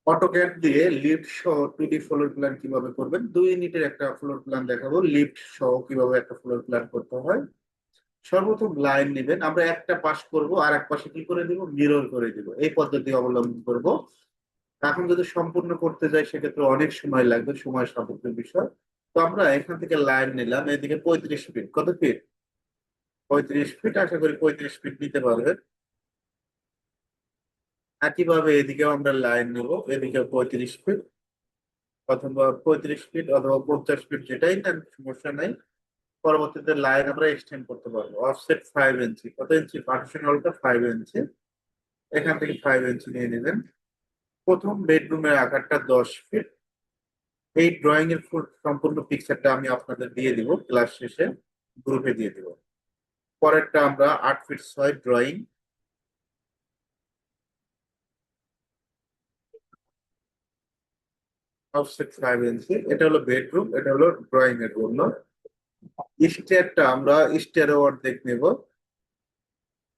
AutoCAD দিয়ে lift সহ 2D floor plan কিভাবে করবেন, 2 ইউনিটের একটা ফ্লোর প্ল্যান দেখাবো। লিফট সহ কিভাবে একটা ফ্লোর প্ল্যান করতে হয়। সর্বপ্রথম লাইন নেবেন, আমরা একটা পাশ করব আর এক পাশে কি করে দিব, মিরর করে দিব। এই পদ্ধতি অবলম্বন করব। এখন যদি সম্পূর্ণ করতে যাই সেক্ষেত্রে অনেক সময় লাগবে, সময় সাপেক্ষ বিষয়। তো আমরা এখান থেকে লাইন নিলাম, এদিকে 35 ফিট। কত ফিট? 35 ফিট। আশা করি 35 ফিট নিতে পারবেন। একইভাবে এদিকেও আমরা লাইন নেব, এদিকে 35 ফিট অথবা 35 ফিট অথবা 50 ফিট, যেটাই নেন সমস্যা নাই। পরবর্তীতে লাইন আমরা এক্সটেন্ড করতে পারবো। অফসেট 5 ইঞ্চি। কত ইঞ্চি? পার্টিশন ওয়ালটা 5 ইঞ্চি। এখান থেকে 5 ইঞ্চি নিয়ে নেবেন। প্রথম বেডরুমের আকারটা 10 ফিট। এই ড্রয়িং এর ফুল সম্পূর্ণ পিকচারটা আমি আপনাদের দিয়ে দিব ক্লাস শেষে, গ্রুপে দিয়ে দিব। পরেরটা আমরা 8 ফিট 6 ড্রয়িং। অফসেট 5 ইঞ্চি। এটা হলো বেডরুম, এটা হলো ড্রয়িং এর জন্য। স্টেয়ারটা আমরা স্টেয়ারের অর্ধেক নেব।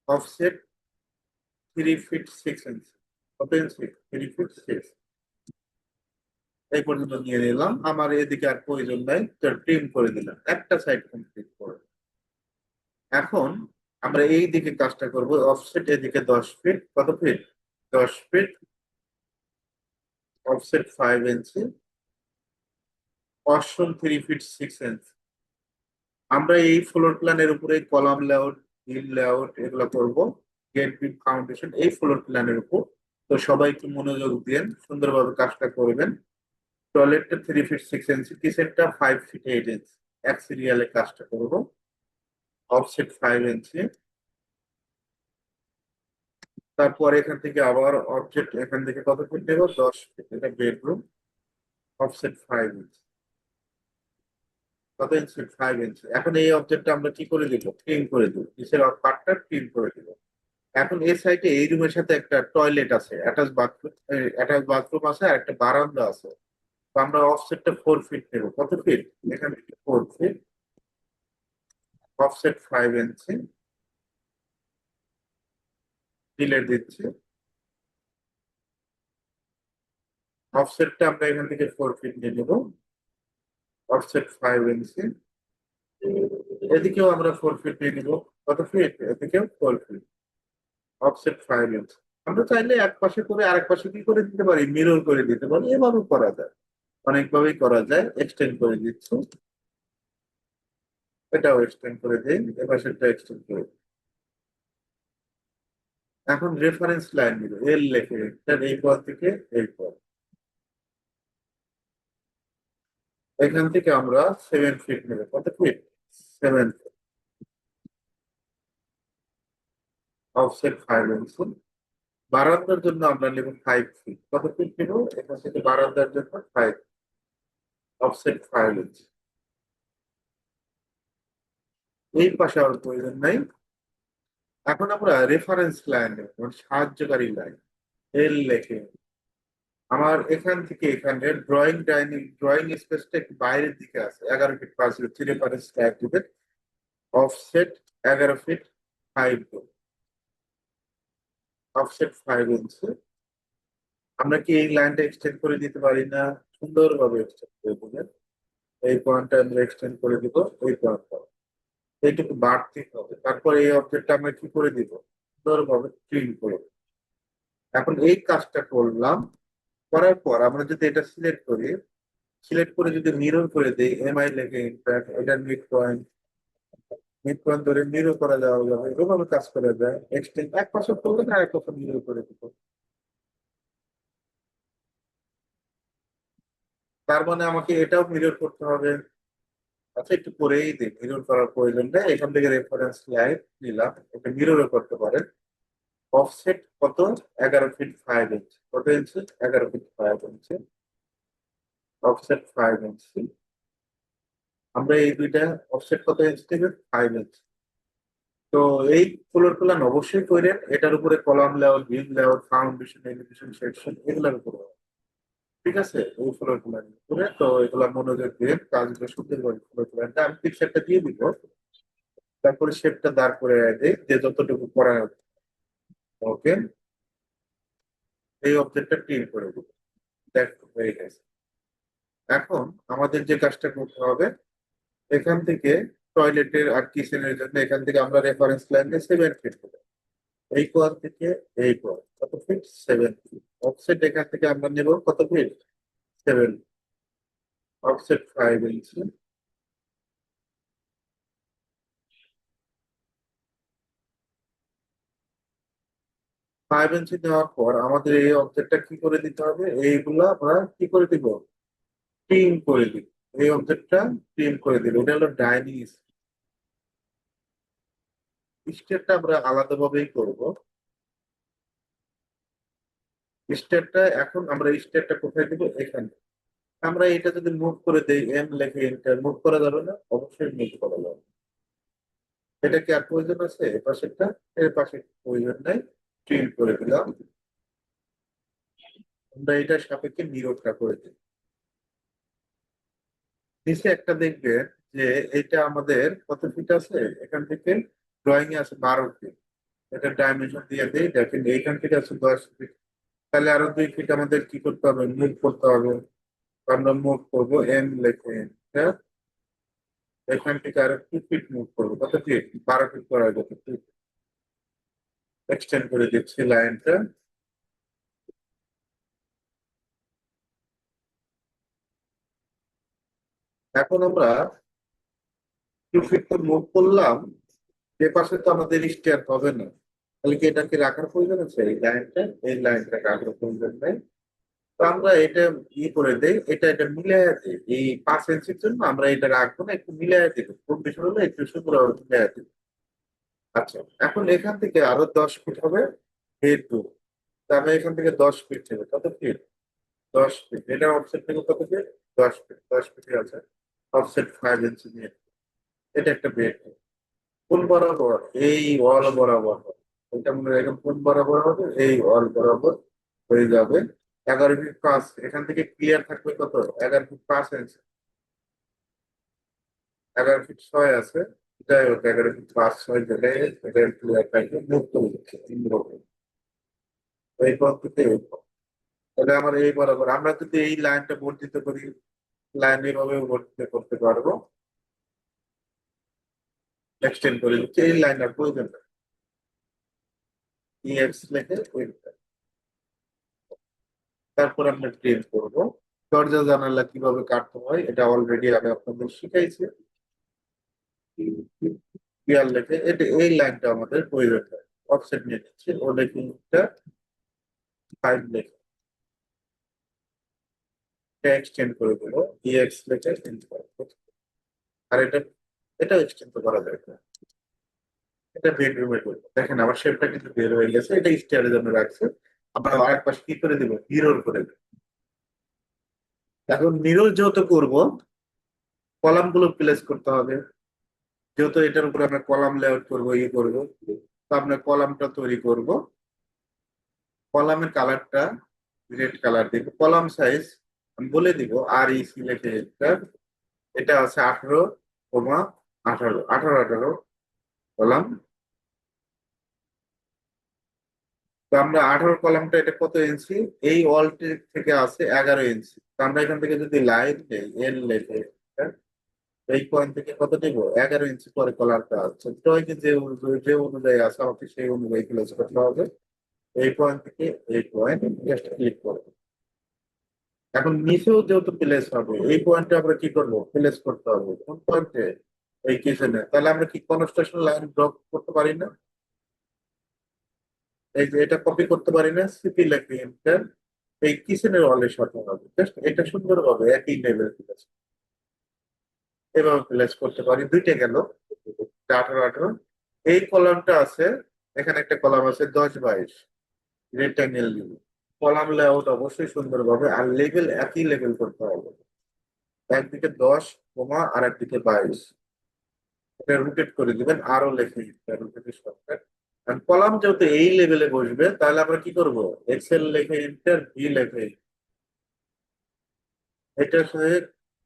অফসেট 3 ফিট 6 ইঞ্চি। কত ইঞ্চি? 3 ফিট 6। এই পর্যন্ত নিয়ে নিলাম। আমার এদিকে আর প্রয়োজন নাই, তো ট্রিম করে দিলাম, একটা সাইড কমপ্লিট করে। এখন আমরা এই দিকে কাজটা করব। অফসেট এদিকে 10 ফিট। কত ফিট? 10 ফিট। অফসেট 5 ইঞ্চি। অশ্বন 3 ফিট 6 ইঞ্চি। আমরা এই ফ্লোর প্ল্যানের উপরে কলাম লেআউট, হিল লেআউট এগুলো করব। গেট বিম ফাউন্ডেশন এই ফ্লোর প্ল্যানের উপর। তো সবাই একটু মনোযোগ দিন, সুন্দরভাবে কাজটা করবেন। টয়লেটটা 3 ফিট 6 ইঞ্চি। কিচেনটা 5 ফিট 8 ইঞ্চি। এক সিরিয়ালে কাজটা করব। অফসেট 5 ইঞ্চি। তারপর এখান থেকে আবার অবজেক্ট, এখান থেকে কত ফিট নেব? 10 ফিট। এটা বেডরুম। অফসেট 5 ইঞ্চি। কত ইঞ্চি? 5 ইঞ্চি। এখন এই অবজেক্টটা আমরা কি করে দিব? ট্রিম করে দিব, নিচের পার্টটা ট্রিম করে দিব। এখন এই সাইডে এই রুমের সাথে একটা টয়লেট আছে, অ্যাটাচ বাথরুম আছে, আর একটা বারান্দা আছে। তো আমরা অফসেটটা 4 ফিট নেব। কত ফিট? এখান থেকে 4 ফিট। অফসেট 5 ইঞ্চি। ডিলে দিচ্ছি। অফসেটটা আমরা এখান থেকে 4 ফিট নিয়ে নেব। অফসেট 5 ইঞ্চি। এদিকেও আমরা 4 ফিট নিয়ে নিব। কত ফিট? এদিকেও 4 ফিট। Offset 5 inch. আমরা চাইলে এক পাশে করে আরেক পাশে কি করে দিতে পারি, মিরর করে দিতে পারি। এভাবেও করা যায়, অনেকভাবেই করা যায়। এক্সটেন্ড করে দিচ্ছি। এটাও এক্সটেন্ড করে দিই, এবার সেটা এক্সটেন্ড করে দিই। এখন রেফারেন্স লাইন নিব, এল লেখে এটার এই পথ থেকে এই পথ। এখান থেকে আমরা 7 ফিট নেব। কত ফিট? 7 ফিট। অফসেট 5 ইঞ্চি। বারান্দার জন্য আমরা নেব 5 ফিট। কত ফিট নেব? এখান থেকে বারান্দার জন্য 5। অফসেট 5 ইঞ্চি। এই পাশে আর প্রয়োজন নাই। এখন আমরা রেফারেন্স লাইন নেব, মানে সাহায্যকারী লাইন। এল লেখে আমার এখান থেকে এখানে ড্রয়িং স্পেসটা একটু বাইরের দিকে আছে, 11 ফিট 5 ইঞ্চি। রেফারেন্স লাইন দিবেন। Offset 11 feet 5। Offset 5 inch. আমরা কি এই লাইনটা এক্সটেন্ড করে দিতে পারি না? সুন্দরভাবে এক্সটেন্ড করে দিবেন। এই পয়েন্টটা আমরা এক্সটেন্ড করে দিব। এই পয়েন্টটা এইটুকু বাড়তি হবে। তারপর এই অবজেক্টটা আমরা কি করে দিব? সুন্দরভাবে ট্রিম করে দেব। এখন এই কাজটা করলাম, করার পর আমরা যদি এটা সিলেক্ট করি, সিলেক্ট করে যদি মিরর করে দিই, এমআই লেখে ইনফ্যাক্ট এটার মিড পয়েন্ট ধরে মিরর করা যাওয়া যাবে। এভাবে কাজ করা যায়। এক্সটেন্ড এক পাশে করলে না, এক পাশে মিরর করে দিব। তার মানে আমাকে এটাও মিরর করতে হবে। আচ্ছা, একটু করেই দিই, মিরর করার প্রয়োজন নেই। এখান থেকে রেফারেন্স লাইন নিলাম, এটা মিররও করতে পারেন। অফসেট কত? 11 ফিট 5 ইঞ্চি। কত ইঞ্চি? 11 ফিট 5 ইঞ্চি। Offset 5 inch. আমরা এই দুইটা অফসেট কত ইঞ্চি থেকে? 5 ইঞ্চি। তো এই ফ্লোর প্ল্যান অবশ্যই করেন। এটার উপরে কলাম লেআউট, বিম লেআউট, ফাউন্ডেশন, এলিভেশন, সেকশন এগুলোর উপর হবে। ঠিক আছে? ওই ফ্লোর প্ল্যান করে তো এগুলা মনোযোগ দিয়ে কাজগুলো সুন্দর করে ফ্লোর প্ল্যানটা আমি পিকচারটা দিয়ে দিব। তারপরে শেপটা দাঁড় করে দেয় যে যতটুকু করা হবে। ওকে, এই অবজেক্টটা ক্লিন করে দিব। দেখ হয়ে গেছে। এখন আমাদের যে কাজটা করতে হবে, এখান থেকে টয়লেটের আর কিচেনের জন্য এখান থেকে আমরা রেফারেন্স লাইনে 7 ফিট দেবো। এই কোয়ার থেকে এই কোয়ার কত ফিট? 7 ফিট। অফসেট এখান থেকে আমরা নেব কত ফিট? 7। অফসেট 5 ইঞ্চি। 5 ইঞ্চি নেওয়ার পর আমাদের এই অবজেক্টটা কি করে দিতে হবে? এইগুলা আমরা কি করে দিব? ট্রিম করে দিব। এই অবজেক্টটা ট্রিম করে দিব। এটা হলো ডাইনিং স্টেপটা আমরা আলাদাভাবেই করব। স্টেপটা এখন আমরা স্টেপটা কোথায় দিব? এখানে। আমরা এটা যদি মুভ করে দেই, এম লেখে এন্টার, মুভ করা যাবে না? অবশ্যই মুভ করা যাবে। এটা কি আর প্রয়োজন আছে? এর পাশেরটা, এর পাশে প্রয়োজন নাই। ট্রিম করে দিলাম। আমরা এটা সাপেক্ষে নিরোধটা করে দিই। নিচে একটা দেখবেন যে এটা আমাদের কত ফিট আছে? এখান থেকে ড্রয়িং এ আছে 12 ফিট। এটা ডাইমেনশন দিয়ে দেই, দেখেন এইখান থেকে আছে 10 ফিট। তাহলে আরো 2 ফিট আমাদের কি করতে হবে? মুভ করতে হবে। তো আমরা মুভ করবো এম লেখে enter। এখান থেকে আরো 2 ফিট মুভ করবো। কত ফিট? 12 ফিট করা যাবে। এক্সটেন্ড করে দিচ্ছি লাইনটা। এখন আমরা 2 ফিট তো মুভ করলাম, এ পাশে তো আমাদের স্টেয়ার হবে না। তাহলে কি এটাকে রাখার প্রয়োজন আছে? এই লাইনটা, এই লাইনটা রাখার প্রয়োজন নেই। তো আমরা এটা করে দেই, এটা মিলাই দিই। এই 5 ইঞ্চির জন্য আমরা এটা রাখবো না, একটু মিলাই দিব। খুব বেশি হলে একটু সুন্দর মিলাই দিব। আচ্ছা, এখন এখান থেকে আরো 10 ফিট হবে হেড টু। তাহলে এখান থেকে 10 ফিট হবে। কত ফিট? 10 ফিট। এটা অফসেট থেকে কত ফিট? 10 ফিট। 10 ফিটে আছে। অফসেট 5 ইঞ্চি নিয়ে এটা একটা বেড। কোন বরাবর? এই ওয়াল বরাবর হবে। এটা মনে রাখবেন, কোন বরাবর হবে? এই ওয়াল বরাবর হয়ে যাবে। 11 ফিট 5। এখান থেকে ক্লিয়ার থাকবে কত? 11 ফিট 5 ইঞ্চি। 11 ফিট 6 আছে। যাই হোক, 11 ফিট 5 6 গেলে এটা ক্লিয়ার থাকবে। মুভ করে দিচ্ছে 3 রকম। এই পথ থেকে এই পথ। তাহলে আমার এই বরাবর আমরা যদি এই লাইনটা বর্ধিত করি, লাইন এভাবে বর্ধিত করতে পারবো। এক্সটেন্ড করে দিচ্ছি, এই লাইনটার প্রয়োজন নেই। EX লিখে তারপর আমরা ট্রেন করব। দরজা জানালা কিভাবে কাটতে হয় এটা অলরেডি আমি আপনাদের শিখাইছি। পিয়ার লেখে এটা, এই লাইনটা আমাদের প্রয়োজন হয়। অফসেট নিয়ে নিচ্ছে, ও লেখিংটা 5 লেখে এক্সটেন্ড করে দেবো। EX লেখে enter করবো। আর এটা এক্সটেন্ড তো করা যায় না। এটা বেডরুমে করবো। দেখেন আমার শেপটা কিন্তু বের হয়ে গেছে। এটা স্টেয়ারের জন্য রাখছে। আমরা আরেক পাশে কি করে দিব? মিরর করে দেবো। এখন মিরর যেহেতু করবো, কলাম গুলো প্লেস করতে হবে। যেহেতু এটার উপরে আমরা কলাম লেআউট করবো, করবো, তো আমরা কলামটা তৈরি করব। কলামের কালারটা রেড কালার দিব। কলাম সাইজ আমি বলে দিব, আর ইসি লিখে enter। এটা আছে 18,18 18 কলাম। তো আমরা 18 কলামটা এটা কত ইঞ্চি? এই ওয়ালটি থেকে আছে 11 ইঞ্চি। তো আমরা এখান থেকে যদি লাইন দেই, এল লেখে enter, এই পয়েন্ট থেকে কত দিব? 11 ইঞ্চি পরে কলারটা আছে। ড্রয়িং যে যে অনুযায়ী আছে আমাকে সেই অনুযায়ী প্লেস করতে হবে। এই পয়েন্ট থেকে এই পয়েন্ট জাস্ট ক্লিক করবো। এখন নিচেও যেহেতু প্লেস হবে, এই পয়েন্টে আমরা কি করবো? প্লেস করতে হবে। কোন পয়েন্টে? এই কিচেনে। তাহলে আমরা কি কনস্ট্রাকশন লাইন ড্র করতে পারি না? এই যে এটা কপি করতে পারি না? সিপি লেখে এন্টার। এই কিচেনের ওয়ালের সাথে হবে। জাস্ট এটা সুন্দরভাবে একই লেভেল প্লেস, এভাবে প্লেস করতে পারি। দুইটা গেল 18 18। এই কলামটা আছে, এখানে একটা কলাম আছে 10 22 রেক্টাঙ্গেল দিব। কলাম লেআউট অবশ্যই সুন্দরভাবে, আর লেভেল একই লেভেল করতে হবে। একদিকে 10 আর একদিকে 22। এটা রোটেট করে দিবেন, আরো লেখে রোটেটের শর্টকাট। আর কলাম যেহেতু এই লেভেলে বসবে, তাহলে আমরা কি করব? এক্সেল লেখে এন্টার, ভি লেখে। এটার সাথে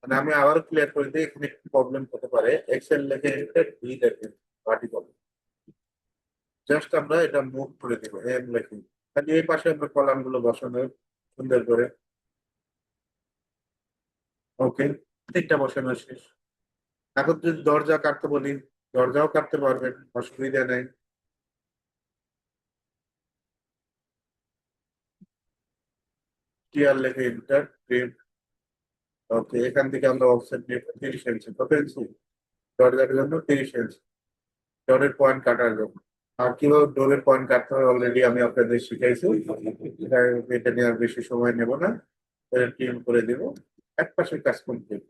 মানে আমি আবার ক্লিয়ার করে দিই, এখানে একটু প্রবলেম হতে পারে। এক্সেল লেখে এন্টার, ভি লেখে ভার্টিক্যাল। জাস্ট আমরা এটা মুভ করে দিব, এম লেখে। তাহলে এই পাশে আমরা কলাম গুলো বসানো সুন্দর করে। ওকে, তিনটা বসানো শেষ। এখন যদি দরজা কাটতে বলি, দরজাও কাটতে পারবেন, অসুবিধা নেই। টিয়ার লেখে ইন্টার প্রিন্ট। ওকে, এখান থেকে আমরা অফসেট নিয়ে 30 ইঞ্চি, কত ইঞ্চি? দরজার জন্য 30 ইঞ্চি, ডোরের পয়েন্ট কাটার জন্য। আর কিভাবে ডোরের পয়েন্ট কাটতে হয় অলরেডি আমি আপনাদের শিখাইছি। এটা এটা নিয়ে আর বেশি সময় নেব না, টিম করে দেবো। এক পাশের কাজ কমপ্লিট।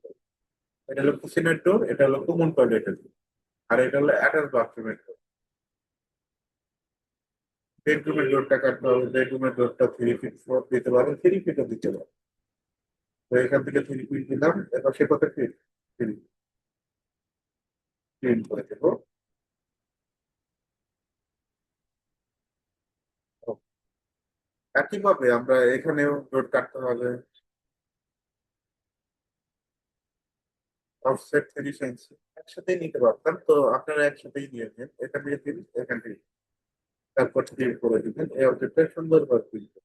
এটা হলো কিচেনের ডোর, এটা হলো কমন টয়লেটের ডোর, আর এটা হলো অ্যাটাচ বাথরুমের ডোর। বেডরুমের ডোরটা কাটতে হবে, বেডরুমের ডোরটা 3 ফিট 4 দিতে পারেন, 3 ফিটও দিতে পারেন। তো এখান থেকে 3 ফিট দিলাম, এবার সে কত ফিট? 3 করে দেবো। একইভাবে আমরা এখানেও ডোর কাটতে হবে, অফসেট 30 ইঞ্চি। একসাথেই নিতে পারতাম, তো আপনারা একসাথেই নিয়ে নেন, এখান থেকে 30, এখান থেকে, তারপর 3 করে দিবেন, এই অবজেক্টটা সুন্দরভাবে তুলবে।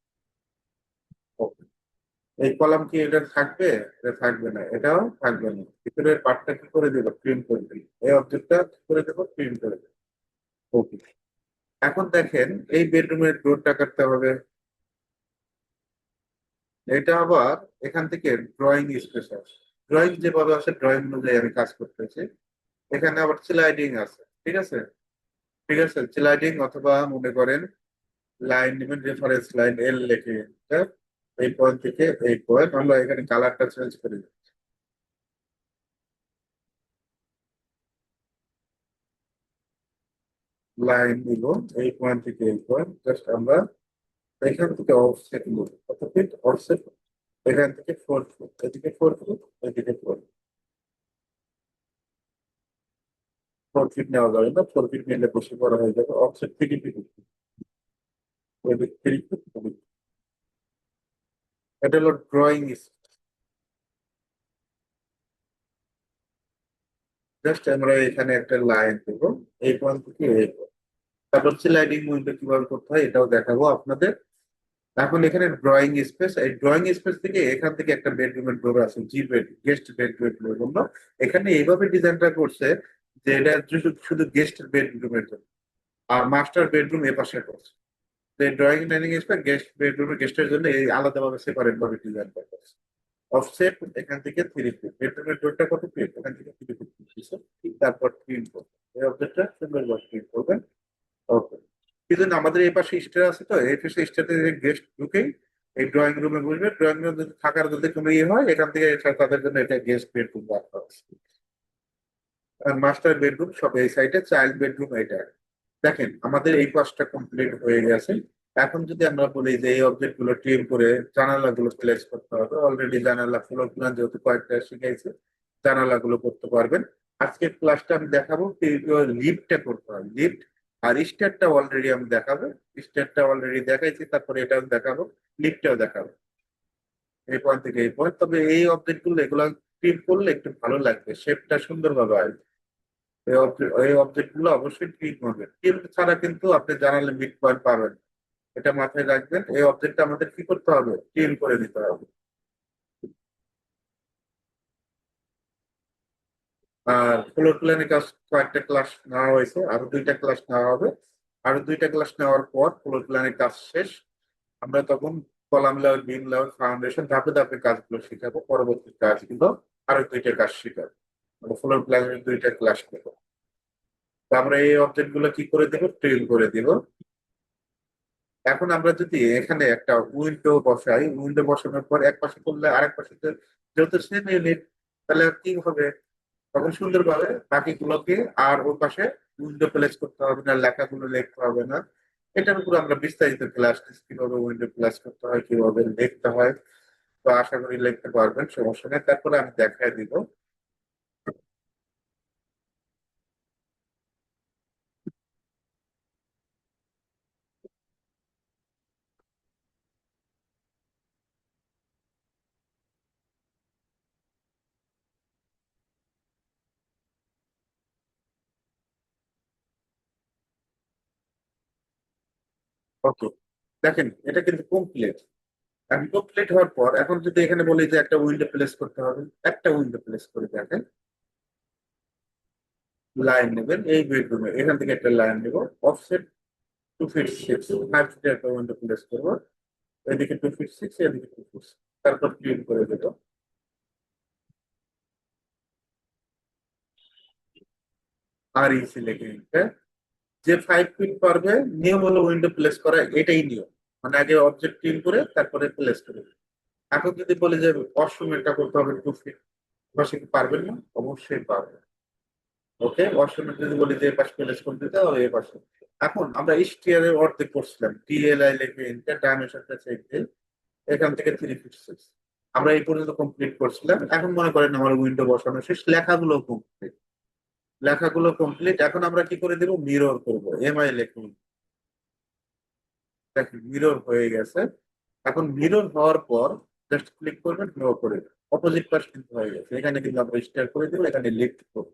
এই কলাম কি এটা থাকবে? এটা থাকবে না, এটাও থাকবে না। ভিতরের পার্টটা কি করে দেবো? প্রিন্ট করে দিই। এই অবজেক্টটা কি করে দেবো? প্রিন্ট করে দেবো। ওকে, এখন দেখেন এই বেডরুমের ডোরটা কাটতে হবে। এটা আবার এখান থেকে ড্রয়িং স্পেস আছে। ড্রয়িং যেভাবে আছে ড্রয়িং অনুযায়ী আমি কাজ করতেছি। এখানে আবার স্লাইডিং আছে, ঠিক আছে? ঠিক আছে, স্লাইডিং অথবা মনে করেন লাইন নেবেন, রেফারেন্স লাইন এল লিখে, হ্যাঁ? এই পয়েন্ট থেকে এই পয়েন্ট আমরা এখানে কালারটা চেঞ্জ করে দিই। লাইন নিব এই পয়েন্ট থেকে এই পয়েন্ট, জাস্ট আমরা এখান থেকে অফসেট নিব, কত ফিট অফসেট? এখান থেকে 4 ফিট, এদিকে 4 ফিট, এদিকে 4 ফিট নেওয়া যাবে না, 4 ফিট নিলে বেশি বড় হয়ে যাবে। অফসেট 3 ফিট, ওইদিক 3 ফিট। এটা হলো ড্রয়িং। জাস্ট আমরা এখানে একটা লাইন দেবো, এই পয়েন্ট থেকে এই point। তারপর স্লাইডিং উইন্ডো কিভাবে করতে হয় এটাও দেখাবো আপনাদের। এখন এখানে ড্রয়িং স্পেস, এই ড্রয়িং স্পেস থেকে এখান থেকে একটা বেডরুমের ডোর আছে, জি বেড, গেস্ট বেডরুমের জন্য। এখানে এইভাবে ডিজাইনটা করছে যে এটা শুধু শুধু গেস্ট বেডরুমের জন্য, আর মাস্টার বেডরুম এ পাশে করছে। তো এই ড্রয়িং ডাইনিং স্পেস গেস্ট বেডরুমের গেস্টের জন্য এই আলাদাভাবে সেপারেট ভাবে ডিজাইন করা আছে। অফসেট এখান থেকে 3 ফিট, বেডরুমের ডোরটা কত ফিট? এখান থেকে 3 ফিট দিচ্ছে। তারপর প্রিন্ট করবেন, এই অবজেক্টটা সুন্দরভাবে প্রিন্ট করবেন। ওকে, কিন্তু আমাদের এই পাশে স্টেয়ার আছে, তো এই পাশে স্টেয়ারে গেস্ট ঢুকেই এই ড্রয়িং রুমে বসবে। ড্রয়িং রুম যদি থাকার যদি কোনো ইয়ে হয়, এখান থেকে তাদের জন্য এটা গেস্ট বেডরুম রাখা আছে। আর মাস্টার বেডরুম সব এই সাইডে, চাইল্ড বেডরুম এটা। দেখেন আমাদের এই পাশটা কমপ্লিট হয়ে গেছে। এখন যদি আমরা বলি যে এই অবজেক্ট গুলো ট্রিম করে জানালা গুলো প্লেস করতে হবে, অলরেডি জানালা ফ্লোর প্ল্যান যেহেতু কয়েকটা শিখাইছে, জানালা গুলো করতে পারবেন। আজকের ক্লাসটা আমি দেখাবো লিফটটা করতে হবে, লিফট। আর স্টেয়ারটা অলরেডি আমি দেখাবো, স্টেয়ারটা অলরেডি দেখাইছি, তারপরে এটাও দেখাবো, লিফটটাও দেখাবো। এই পয়েন্ট থেকে এই পয়েন্ট, তবে এই অবজেক্ট গুলো এগুলো ট্রিম করলে একটু ভালো লাগবে, শেপটা সুন্দরভাবে আসবে। এই অবজেক্ট গুলো অবশ্যই ট্রিম হবে, ট্রিম ছাড়া কিন্তু আপনি জানালে মিড পয়েন্ট পাবেন না। এটা মাথায় রাখবেন, এই অবজেক্টটা আমাদের কি করতে হবে? ট্রিম করে দিতে হবে। আর ফ্লোর প্ল্যানে কাজ কয়েকটা ক্লাস নেওয়া হয়েছে, আরো 2টা ক্লাস নেওয়া হবে। আরো 2টা ক্লাস নেওয়ার পর ফ্লোর প্ল্যানের কাজ শেষ। আমরা তখন কলাম লেআউট, বিম লেআউট, ফাউন্ডেশন ধাপে ধাপে কাজগুলো শিখাবো, পরবর্তী কাজগুলো আরো 2টা কাজ শিখাবো। ফ্লোর প্ল্যানের 2টা ক্লাস নেবো। তো আমরা এই অবজেক্ট গুলো কি করে দিব? ট্রিম করে দিব। এখন আমরা যদি এখানে একটা উইন্ডো বসাই, উইন্ডো বসানোর পর এক পাশে করলে আরেক পাশে যেহেতু সেম ইউনিট, তাহলে কি হবে? তখন সুন্দরভাবে বাকিগুলোকে আর ওর পাশে উইন্ডো প্লেস করতে হবে না, লেখাগুলো লিখতে হবে না। এটার উপর আমরা বিস্তারিত ক্লাস কিভাবে উইন্ডো প্লেস করতে হয়, কিভাবে লিখতে হয়। তো আশা করি লিখতে পারবেন, সমস্যা নেই। তারপরে আমি দেখাই দিব। ওকে, দেখেন এটা কিন্তু কমপ্লিট। এখন কমপ্লিট হওয়ার পর এখন যদি এখানে বলি যে একটা উইন্ডো প্লেস করতে হবে, একটা উইন্ডো প্লেস করে দেখেন, লাইন নেবেন এই বেডরুমে, এখান থেকে একটা লাইন নেব, অফসেট 2 ফিট 6, 5 ফিটের একটা উইন্ডো প্লেস করবো, এদিকে 2 ফিট 6, এদিকে 2 ফিট, তারপর ক্লিন করে দেবো। আর ইসি লেখে নিতে, যে 5 ফিট পারবে, নিয়ম হলো উইন্ডো প্লেস করা, এটাই নিয়ম। মানে আগে অবজেক্ট ক্লিন করে তারপরে প্লেস করে দেবে। এখন যদি বলি যে ওয়াশরুম এটা করতে হবে 2 ফিট, পাশে কি পারবেন না? অবশ্যই পারবেন। ওকে, ওয়াশরুমে যদি বলি যে এই পাশে প্লেস করে দিতে হবে, এই পাশে। এখন আমরা স্টিয়ারের অর্ধেক করছিলাম, টিএলআই লিখে এন্টার, ডাইমেনশনটা চেক দিয়ে এখান থেকে 3 ফিট 6 আমরা এই পর্যন্ত কমপ্লিট করছিলাম। এখন মনে করেন আমার উইন্ডো বসানো শেষ, লেখাগুলো কমপ্লিট, লেখাগুলো কমপ্লিট। এখন আমরা কি করে দিব? মিরর করব, এমআই লিখুন। দেখেন মিরর হয়ে গেছে। এখন মিরর হওয়ার পর জাস্ট ক্লিক করবেন, ড্র করে অপোজিট পাশ কিন্তু হয়ে গেছে। এখানে কিন্তু আমরা স্টার করে দিব, এখানে লিফট করব।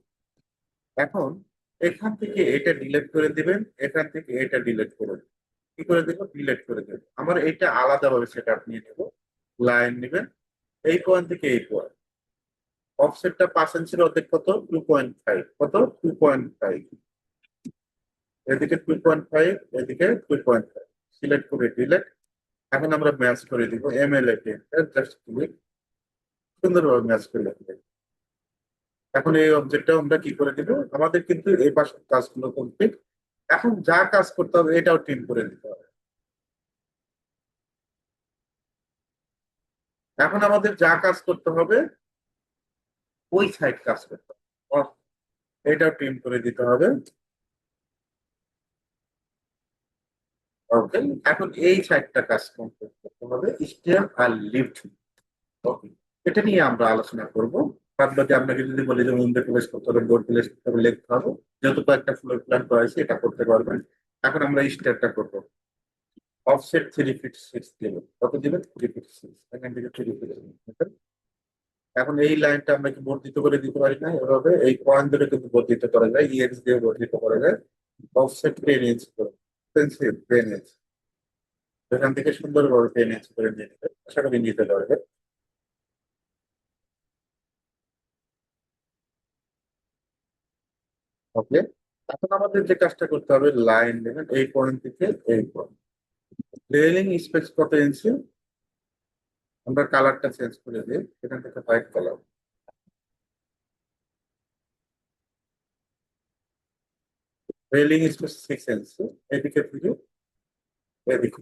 এখন এখান থেকে এটা ডিলিট করে দিবেন, এখান থেকে এটা ডিলিট করে দিবেন। কি করে দেবো? ডিলিট করে দেবেন। আমার এটা আলাদাভাবে সেট আপ নিয়ে নেবো। লাইন নেবেন এই পয়েন্ট থেকে এই পয়েন্ট, অফসেটটা 5 ইঞ্চির অর্ধেক কত? 2.5, কত? 2.5, এদিকে 2.5, এদিকে 2.5, সিলেক্ট করে ডিলিট। এখন আমরা ম্যাচ করে দিব, এমএলএ কে জাস্ট ক্লিক, সুন্দরভাবে ম্যাচ করে দিবেন। এখন এই অবজেক্টটা আমরা কি করে দিব? আমাদের কিন্তু এই পাশের কাজগুলো কমপ্লিট। এখন যা কাজ করতে হবে এটাও টিম করে দিতে হবে। এখন আমাদের যা কাজ করতে হবে ওই সাইড কাজ করতে হবে, এটাও টিম করে দিতে হবে। ওকে, এখন এই সাইডটা কাজ কমপ্লিট করতে হবে, স্টেয়ার আর লিফট। ওকে, এটা নিয়ে আমরা আলোচনা করব। বাদ বাকি আপনাকে যদি বলি যে উইন্ডো প্লেস করতে হবে, ডোর প্লেস করতে হবে, লিখতে হবে, যেহেতু কয়েকটা ফ্লোর প্ল্যান করা হয়েছে এটা করতে পারবেন। এখন আমরা স্টেয়ারটা করবো, অফসেট 3 ফিট 6 দেবেন। কত দিবেন? 3 ফিট 6, এখান থেকে 3 ফিট। এখন এই লাইনটা আমরা কি বর্ধিত করে দিতে পারি না? এভাবে এই পয়েন্ট ধরে কিন্তু বর্ধিত করা যায়, ইএক্স দিয়ে বর্ধিত করা যায়। অফসেট 10 ইঞ্চ করে, পেন্সিল 10 ইঞ্চ, এখান থেকে সুন্দরভাবে 10 ইঞ্চ করে নিয়ে নেবে, আশা করি নিতে পারবে। ওকে, এখন আমাদের যে কাজটা করতে হবে, লাইন দেবেন এই পয়েন্ট থেকে এই পয়েন্ট, রেলিং স্পেস কত ইঞ্চি, আমরা কালারটা চেঞ্জ করে দিই, এখান থেকে হোয়াইট কালার। রেলিং স্পেস 6 ইঞ্চি, এদিকে থেকে এদিকে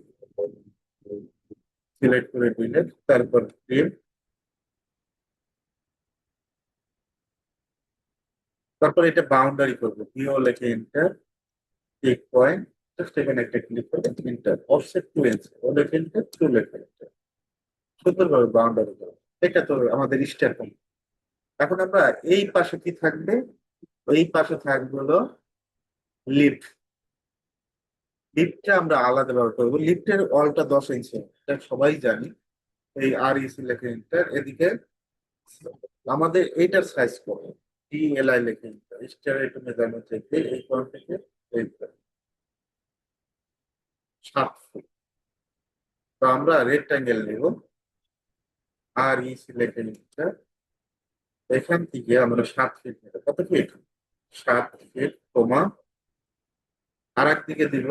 সিলেক্ট করে দিলেন, তারপর trim, তারপর এটা বাউন্ডারি করবো, ভিও লেখে এন্টার, চেক পয়েন্ট, জাস্ট এখানে একটা ক্লিক করে এন্টার, অফসেট 2 ইঞ্চি, ও লেখে এন্টার, 2 লেখে এন্টার, সুন্দরভাবে বাউন্ডারি করবো। এটা তো আমাদের স্টার। এখন আমরা এই পাশে কি থাকবে? এই পাশে থাকবে হলো লিফট। লিফটটা আমরা আলাদা ভাবে করবো, লিফটের অলটা 10 ইঞ্চি, এটা সবাই জানি। এই আর ইসি লেখে এন্টার, এদিকে আমাদের এইটার সাইজ কত? টিএলআই লেখে এন্টার, স্টার একটু মেজারমেন্ট থেকে এই পয়েন্ট থেকে এই point, 7 ফুট। তো আমরা রেক্টাঙ্গেল নিব, আর ইসি লেখে এন্টার, এখান থেকে আমরা 7 ফিট নেব। কত ফিট? 7 ফিট কমা, আর একদিকে দিব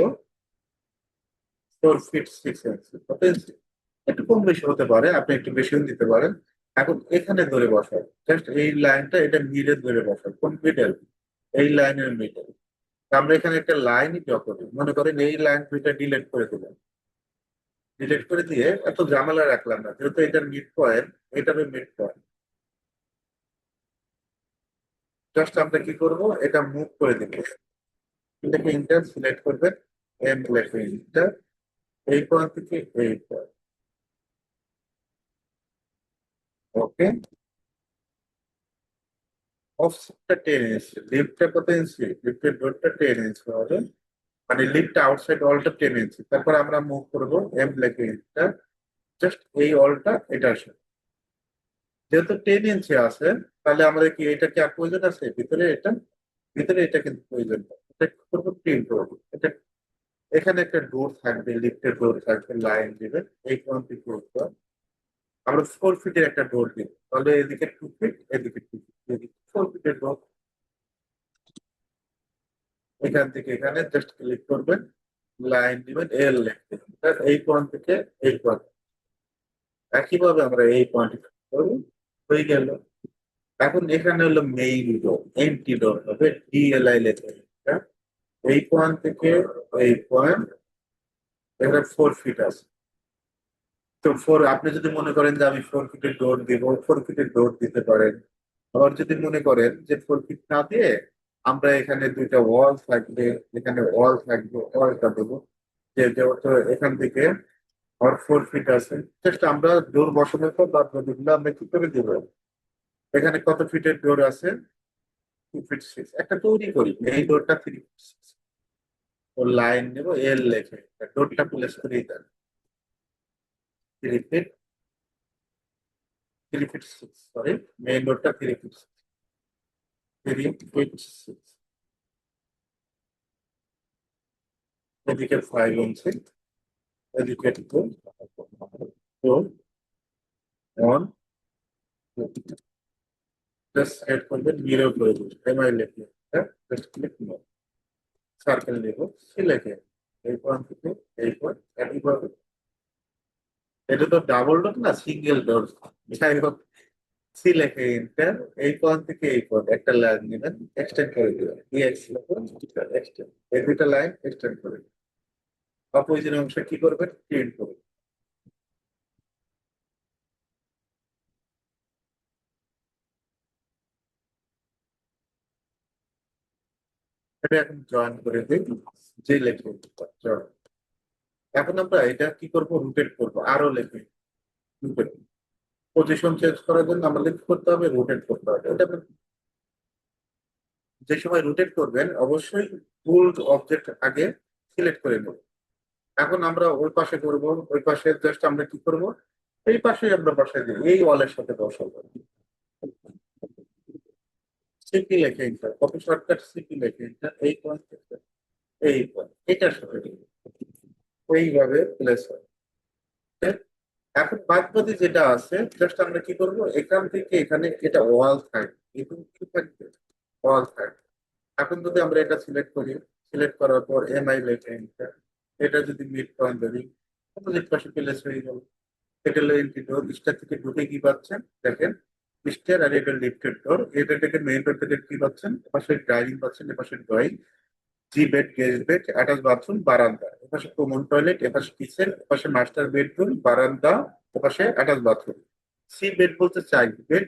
4 ফিট 6 ইঞ্চি। কত ইঞ্চি? একটু কম বেশি হতে পারে, আপনি একটু বেশিও দিতে পারেন। এখন এখানে ধরে বসাই, জাস্ট এই লাইনটা এটা মিডে ধরে বসাই, কোন মিডল? এই লাইনের মিডল। আমরা এখানে একটা লাইনই ড্র করি, মনে করেন এই লাইন দুইটা ডিলিট করে দিলাম, ডিলিট করে দিয়ে এত ঝামেলা রাখলাম না, যেহেতু এটার মিড পয়েন্ট, এটারও মিড পয়েন্ট। জাস্ট আমরা কি করব, এটা মুভ করে দিব, এটাকে ইন্টার সিলেক্ট করবেন, এম লেখে ইন্টার, এই পয়েন্ট থেকে এই পয়েন্ট। ওকে, অফসেটটা 10 ইঞ্চি, লিফটটা কত ইঞ্চি? লিফটের ডোরটা 10 ইঞ্চি হবে, মানে লিফটটা আউটসাইড অলটা 10 ইঞ্চি। তারপর আমরা মুভ করবো, এম লেখে ইন্টার, জাস্ট এই অলটা এটার সাথে, যেহেতু 10 ইঞ্চি আছে, তাহলে আমাদের কি এটা কি আর প্রয়োজন আছে ভিতরে? এটা ভিতরে এটা কিন্তু প্রয়োজন না। এটা কি করবো? প্রিন্ট করবো, এটা এখানে একটা ডোর থাকবে, লিফটের ডোর থাকবে, লাইন দিবেন এই কোণ থেকে উপর। আমরা 4 ফিটের একটা ডোর দিব, তাহলে এদিকে 2 ফিট, এদিকে 2 ফিট, এদিকে 4 ফিটের ডোর। এখান থেকে এখানে জাস্ট ক্লিক করবেন, লাইন দিবেন, এল লিখবেন, এই কোণ থেকে এই কোণ। একইভাবে আমরা এই পয়েন্ট করব, হয়ে গেল। এখন এখানে হলো মেইন ডোর, এন্টি ডোর হবে, ডিএলআই লেখা। হ্যাঁ? এই পয়েন্ট থেকে এই পয়েন্ট, এখানে 4 ফিট আছে। তো আপনি যদি মনে করেন যে আমি 4 ফিটের ডোর দিব, 4 ফিটের ডোর দিতে পারেন। আবার যদি মনে করেন যে 4 ফিট না দিয়ে আমরা এখানে দুইটা ওয়াল থাকবে, এখানে ওয়াল থাকবে, ওয়ালটা দেবো, যে যেহেতু এখান থেকে আর 4 ফিট আছে, জাস্ট আমরা ডোর বসানোর পর বাদ বাকিগুলো আমরা কি করে দিব। এখানে কত ফিটের ডোর আছে? 2 ফিট 6, একটা তৈরি করি, এই ডোরটা 3 ফিট 6, ও লাইন নেবো, এল লেখে ডোরটা প্লেস করেই দেন। 3 ফিট 3 ফিট 6, সরি, মেইন ডোরটা 3 ফিট 6, 3 ফিট 6, এদিকে 5 ইঞ্চি, এদিকে 2, 1, জাস্ট সেট করবেন, মিরর করে দিন, এমআই লেখে, জাস্ট ক্লিক সার্কেল নেব, সি লেখে এই পয়েন্ট থেকে এই পয়েন্ট একইভাবে। এটা তো ডাবল ডোর না, সিঙ্গেল ডোর, যাই হোক, সি লেখে এন্টার, এই পয়েন্ট থেকে এই পয়েন্ট একটা লাইন নেবেন, এক্সটেন্ড করে দিবেন, ডিএক্স লিখুন, এক্সটেন্ড, এই দুইটা লাইন এক্সটেন্ড করে দিবেন। অপোজিট অংশে কি করবেন? প্রিন্ট করবেন। এটা এখন জয়েন করে দিই, যে লেখে জয়েন। এখন আমরা এটা কি করব? রোটেট করব, আরো লেখে রোটেট। পজিশন চেঞ্জ করার জন্য আমাদের কি করতে হবে? রোটেট করতে হবে। এটা যে সময় রোটেট করবেন অবশ্যই টুল অবজেক্ট আগে সিলেক্ট করে নেব। এখন আমরা ওই পাশে করব, ওই পাশে জাস্ট আমরা কি করব? এই পাশে আমরা বসাই দিই, এই ওয়ালের সাথে বসাবো। সিপি লেখে এটা, কপি শর্টকাট সিপি লেখে এটা, এই পয়েন্ট থেকে এই পয়েন্ট এটার সাথে দিই। এইভাবে প্লেস হয়। Okay? এখন বাদ বাকি যেটা আছে জাস্ট আমরা কি করব? এখান থেকে এখানে এটা ওয়াল থাকবে, এবং কি থাকবে? ওয়াল থাকবে। এখন যদি আমরা এটা সিলেক্ট করি, সিলেক্ট করার পর এমআই লেখে এটা যদি মিড পয়েন্ট ধরি, অপোজিট পাশে প্লেস হয়ে গেল। এটা হলো এন্ট্রি ডোর, স্টার থেকে ঢুকে কি পাচ্ছেন দেখেন, স্টার, আর এটা লিফটেড ডোর। এটা থেকে মেইন ডোর থেকে কি পাচ্ছেন? এপাশে ড্রাইভিং পাচ্ছেন, এপাশে drawing, G bed, guest bed, attach bathroom, বারান্দা, এপাশে কমন টয়লেট, এপাশে কিচেন, এপাশে মাস্টার বেডরুম, বারান্দা, এপাশে অ্যাটাচ বাথরুম। সি বেড বলতে চাইল্ড বেড।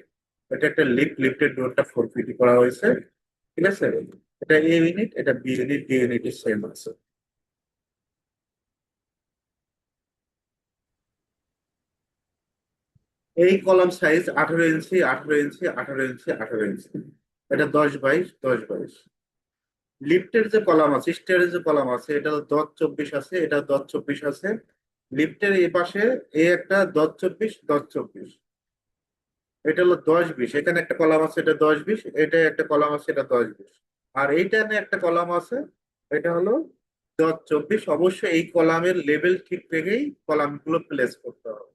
এটা একটা লিফট, লিফটের ডোরটা 4 ফিট করা হয়েছে, ঠিক আছে। এটা এ ইউনিট, এটা বি ইউনিট, ডি ইউনিটের সেম আছে। এই কলাম সাইজ 18 ইঞ্চি, 18 ইঞ্চি, 18 ইঞ্চি, 18 ইঞ্চি। এটা 10 বাই 10 বাই 10। লিফটের যে কলাম আছে, স্টেয়ারের যে কলাম আছে, এটা 10 24 আছে, এটা 10 24 আছে। লিফটের এই পাশে এই একটা 10 24 10 24, এটা হলো 10 20, এখানে একটা কলাম আছে, এটা 10 20, এটা একটা কলাম আছে, এটা 10 20, আর এইটানে একটা কলাম আছে, এটা হলো 10 24। অবশ্যই এই কলামের লেভেল ঠিক রেখেই কলাম গুলো প্লেস করতে হবে।